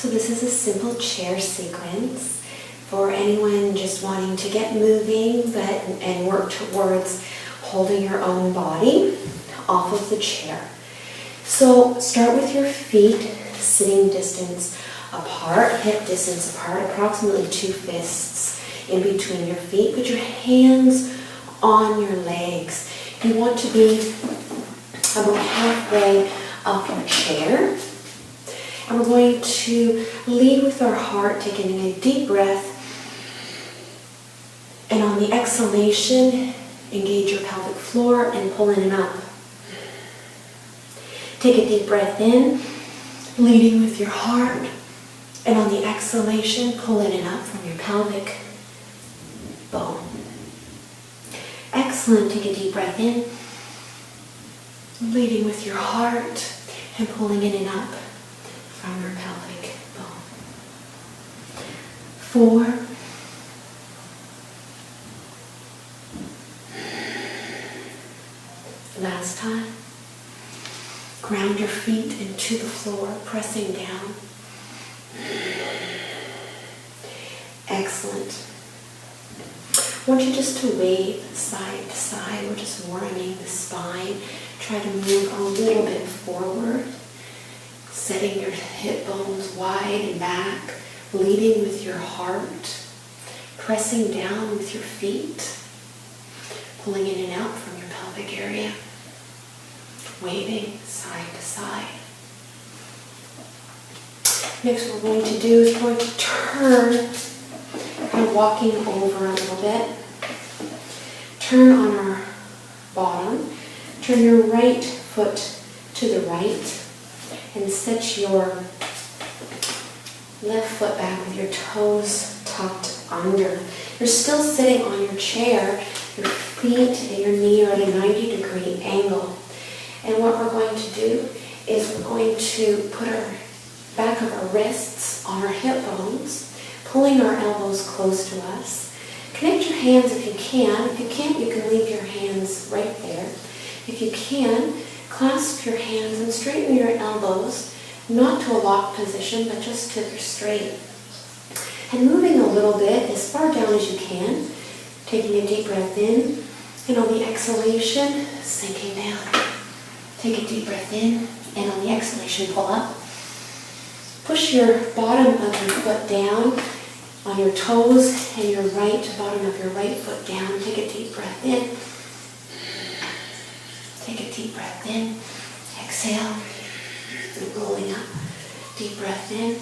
So this is a simple chair sequence for anyone just wanting to get moving and work towards holding your own body off of the chair. So start with your feet sitting distance apart, hip distance apart, approximately 2 fists in between your feet. Put your hands on your legs. You want to be about halfway up your chair. And we're going to lead with our heart, taking a deep breath. And on the exhalation, engage your pelvic floor and pulling it up. Take a deep breath in, leading with your heart. And on the exhalation, pulling it up from your pelvic bone. Excellent. Take a deep breath in, leading with your heart and pulling it in up from your pelvic bone. 4. Last time. Ground your feet into the floor, pressing down. Excellent. I want you just to wave side to side. We're just warming the spine. Try to move a little bit forward, setting your hip bones wide and back, leading with your heart, pressing down with your feet, pulling in and out from your pelvic area, waving side to side. Next, what we're going to do is we're going to turn, kind of walking over a little bit. Turn on our bottom. Turn your right foot to the right and set your left foot back with your toes tucked under. You're still sitting on your chair. Your feet and your knee are at a 90-degree angle. And what we're going to do is we're going to put our back of our wrists on our hip bones, pulling our elbows close to us. Connect your hands if you can. If you can't, you can leave your hands right there. If you can, clasp your hands and straighten your elbows, not to a locked position, but just to the straight. And moving a little bit, as far down as you can, taking a deep breath in, and on the exhalation, sinking down. Take a deep breath in, and on the exhalation, pull up. Push your bottom of your foot down on your toes and your bottom of your right foot down. Take a deep breath in. Take a deep breath in. Exhale. And rolling up. Deep breath in.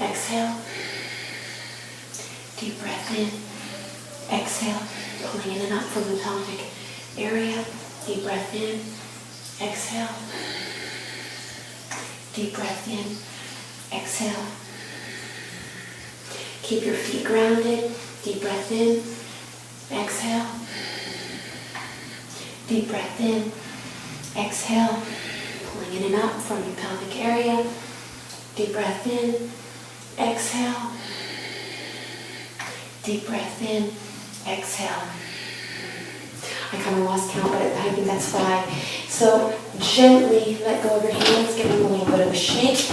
Exhale. Deep breath in. Exhale. Pulling in and up from the pelvic area. Deep breath in. Exhale. Deep breath in. Exhale. Keep your feet grounded. Deep breath in. Exhale. Deep breath in. Exhale. Pulling in and up from your pelvic area. Deep breath in. Exhale. Deep breath in. Exhale. I kind of lost count, but I think that's fine. So gently let go of your hands. Give them a little bit of a shake.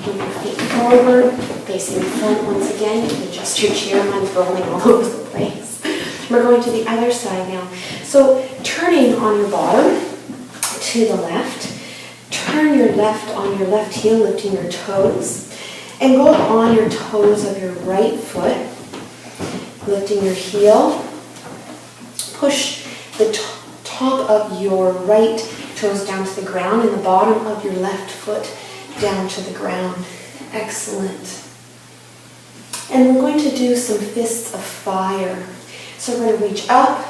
Move your feet forward, facing the front once again. You can adjust your chair. Mine's rolling all over the place. We're going to the other side now. So turning on your bottom to the left. Turn your left on your left heel, lifting your toes. And go on your toes of your right foot, lifting your heel. Push the top of your right toes down to the ground and the bottom of your left foot down to the ground. Excellent. And we're going to do some fists of fire. So we're going to reach up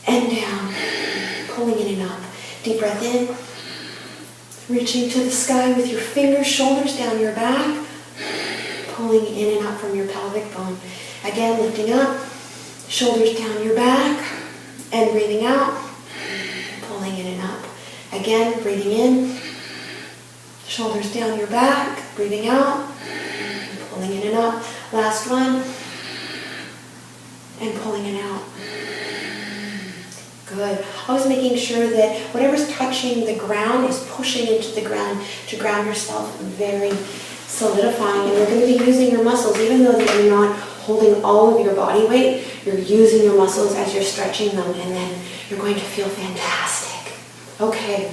and down, pulling in and up. Deep breath in, reaching to the sky with your fingers, shoulders down your back, pulling in and up from your pelvic bone. Again, lifting up, shoulders down your back, and breathing out, pulling in and up. Again, breathing in, shoulders down your back, breathing out, pulling in and up. Last one, and pulling it out. Good. Good. Always making sure that whatever's touching the ground is pushing into the ground to ground yourself, very solidifying. And you're going to be using your muscles, even though that you're not holding all of your body weight, you're using your muscles as you're stretching them, and then you're going to feel fantastic. Okay.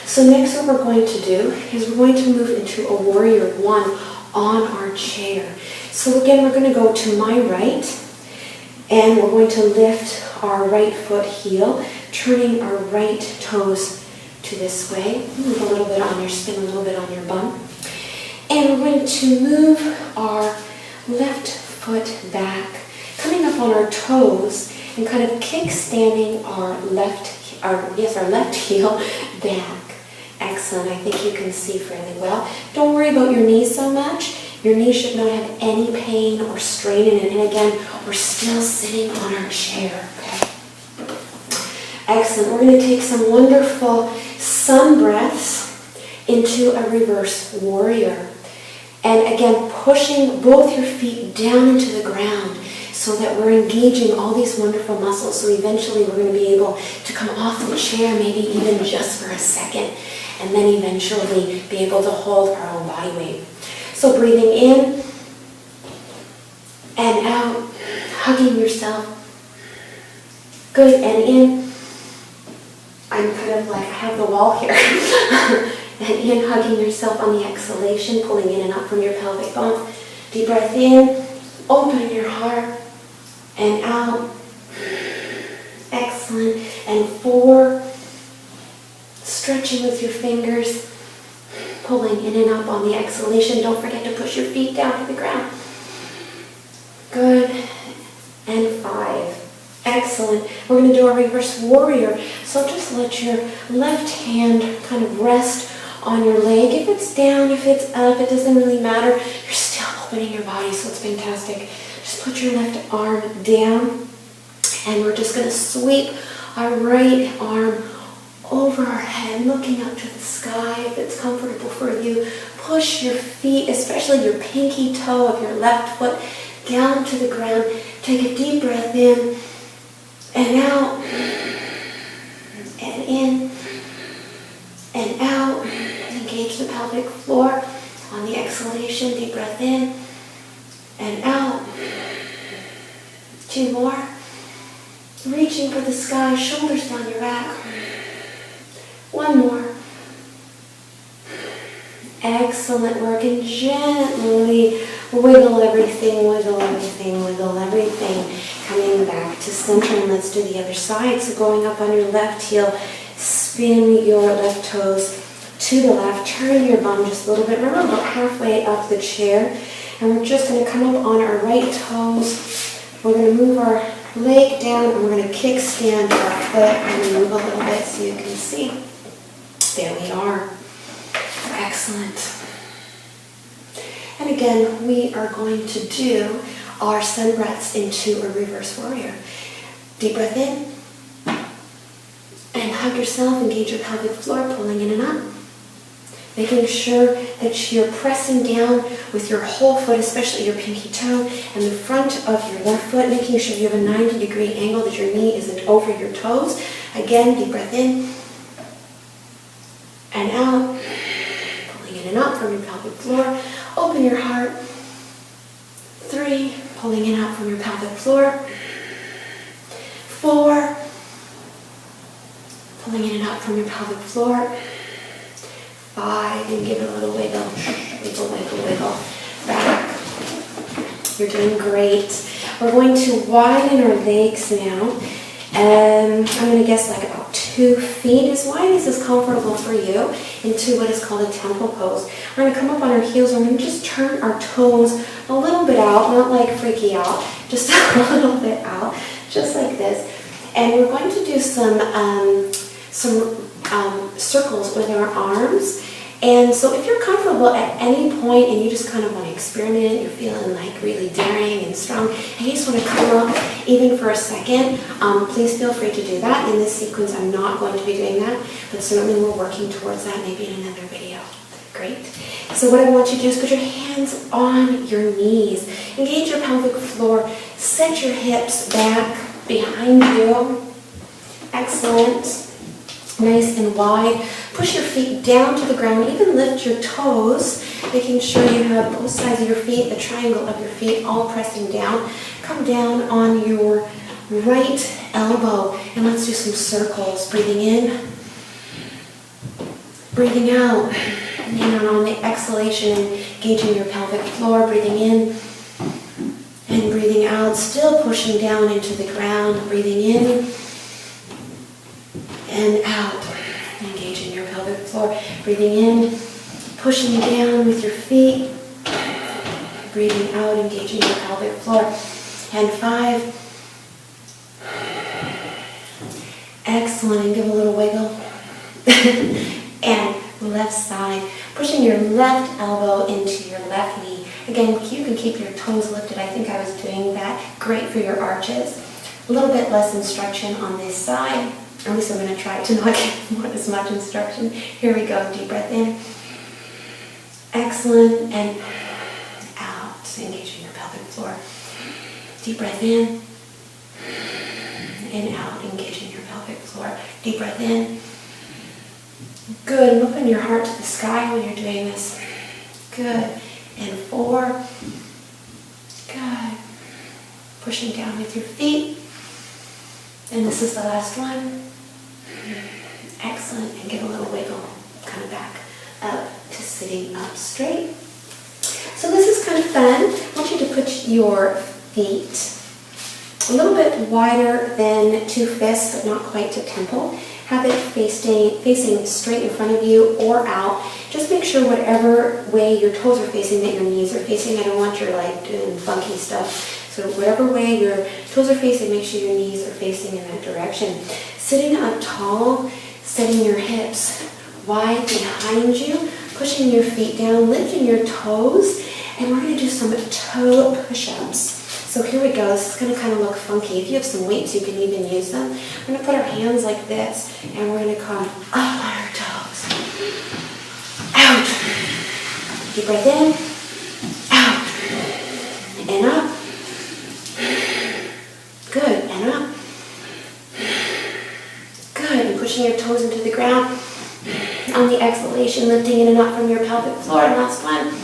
So next what we're going to do is we're going to move into a warrior one on our chair. So again, we're going to go to my right, and we're going to lift our right foot heel, turning our right toes to this way. Move a little bit on your spin, a little bit on your bum. And we're going to move our left foot back, coming up on our toes and kind of kickstanding our left heel back. Excellent. I think you can see fairly well. Don't worry about your knees so much. Your knees should not have any pain or strain in it. And again, we're still sitting on our chair. Okay. Excellent. We're going to take some wonderful sun breaths into a reverse warrior. And again, pushing both your feet down into the ground so that we're engaging all these wonderful muscles. So eventually we're going to be able to come off the chair, maybe even just for a second, and then eventually be able to hold our own body weight. So breathing in and out, hugging yourself. Good, and in. I'm kind of like, I have the wall here. And in, hugging yourself on the exhalation, pulling in and up from your pelvic bone. Deep breath in, open your heart, and out. Excellent. And 4, stretching with your fingers, pulling in and up on the exhalation. Don't forget to push your feet down to the ground. Good. And 5. Excellent. We're going to do a reverse warrior. So just let your left hand kind of rest on your leg. If it's down, if it's up, it doesn't really matter. You're still opening your body, so it's fantastic. Just put your left arm down, and we're just going to sweep our right arm over our head, looking up to the sky. If it's comfortable for you, push your feet, especially your pinky toe of your left foot, down to the ground. Take a deep breath in and out, and in and out. Engage the pelvic floor on the exhalation. Deep breath in and out. 2 more. Reaching for the sky, shoulders down your back. 1 more. Excellent work. And gently wiggle everything, wiggle everything, wiggle everything. Coming back to center, and let's do the other side. So going up on your left heel, spin your left toes to the left, turn your bum just a little bit. Remember, about halfway up the chair. And we're just going to come up on our right toes. We're going to move our leg down, and we're going to kickstand our foot and move a little bit so you can see. There we are. Excellent. And again, we are going to do our sun breaths into a reverse warrior. Deep breath in. And hug yourself, engage your pelvic floor, pulling in and up. Making sure that you're pressing down with your whole foot, especially your pinky toe, and the front of your left foot, making sure you have a 90-degree angle, that your knee isn't over your toes. Again, deep breath in and out, pulling in and up from your pelvic floor. Open your heart. 3, pulling in and up from your pelvic floor. 4, pulling in and up from your pelvic floor. 5, and give it a little wiggle, wiggle, wiggle, wiggle, back. You're doing great. We're going to widen our legs now. I'm going to guess like about 2 feet, as wide as is comfortable for you, into what is called a temple pose. We're going to come up on our heels, and we're going to just turn our toes a little bit out, not like freaky out, just a little bit out, just like this. And we're going to do some circles with our arms. And so if you're comfortable at any point and you just kind of want to experiment, you're feeling like really daring and strong, and you just want to come up even for a second, please feel free to do that. In this sequence, I'm not going to be doing that, but certainly we're working towards that maybe in another video. Great. So what I want you to do is put your hands on your knees. Engage your pelvic floor. Set your hips back behind you. Excellent. Nice and wide. Push your feet down to the ground. Even lift your toes, making sure you have both sides of your feet, the triangle of your feet, all pressing down. Come down on your right elbow, and let's do some circles. Breathing in, breathing out. And on the exhalation, engaging your pelvic floor. Breathing in and breathing out. Still pushing down into the ground. Breathing in and out, engaging your pelvic floor. Breathing in, pushing down with your feet. Breathing out, engaging your pelvic floor. And 5. Excellent, and give a little wiggle. And left side, pushing your left elbow into your left knee. Again, you can keep your toes lifted. I think I was doing that. Great for your arches. A little bit less instruction on this side. At least I'm going to try to not give as much instruction. Here we go. Deep breath in. Excellent. And out. Engaging your pelvic floor. Deep breath in. And out. Engaging your pelvic floor. Deep breath in. Good. And open your heart to the sky when you're doing this. Good. And 4. Good. Pushing down with your feet. And this is the last one. Excellent. And give a little wiggle. Kind of back up to sitting up straight. So this is kind of fun. I want you to put your feet a little bit wider than 2 fists, but not quite to temple. Have it facing straight in front of you or out. Just make sure whatever way your toes are facing, that your knees are facing. I don't want you doing funky stuff. So whatever way your toes are facing, make sure your knees are facing in that direction. Sitting up tall, setting your hips wide behind you, pushing your feet down, lifting your toes, and we're going to do some toe push-ups. So here we go. This is going to kind of look funky. If you have some weights, you can even use them. We're going to put our hands like this, and we're going to come up on our toes. Out. Deep breath in. Out. And up. Good. And up. Good. And pushing your toes into the ground. On the exhalation, lifting in and up from your pelvic floor. And last one.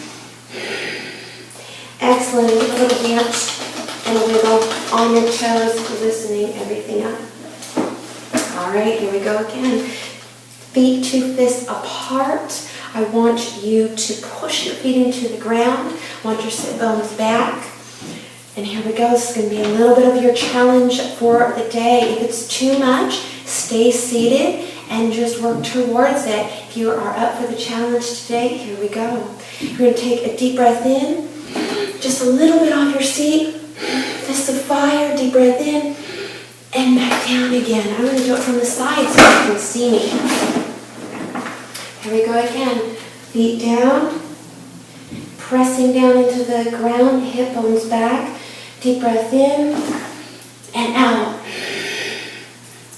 Excellent. Give a little dance and a wiggle on your toes, loosening everything up. All right, here we go again. Feet 2 fists apart. I want you to push your feet into the ground. I want your sit bones back. And here we go. This is going to be a little bit of your challenge for the day. If it's too much, stay seated and just work towards it. If you are up for the challenge today, here we go. You're going to take a deep breath in. Just a little bit off your seat. Fist of fire. Deep breath in. And back down again. I'm going to do it from the side so you can see me. Here we go again. Feet down. Pressing down into the ground. Hip bones back. Deep breath in. And out.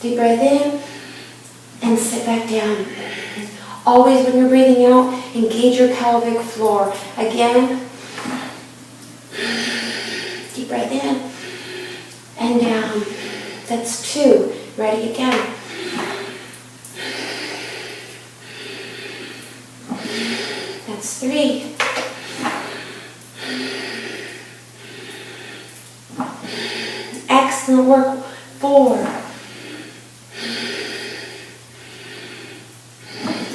Deep breath in. And sit back down. Always when you're breathing out, engage your pelvic floor. Again. Deep breath in and down. That's 2. Ready again. That's 3. Excellent work. 4.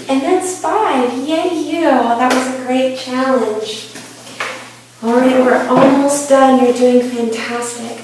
And that's 5. Yay you. That was a great challenge. All right, we're almost done. You're doing fantastic.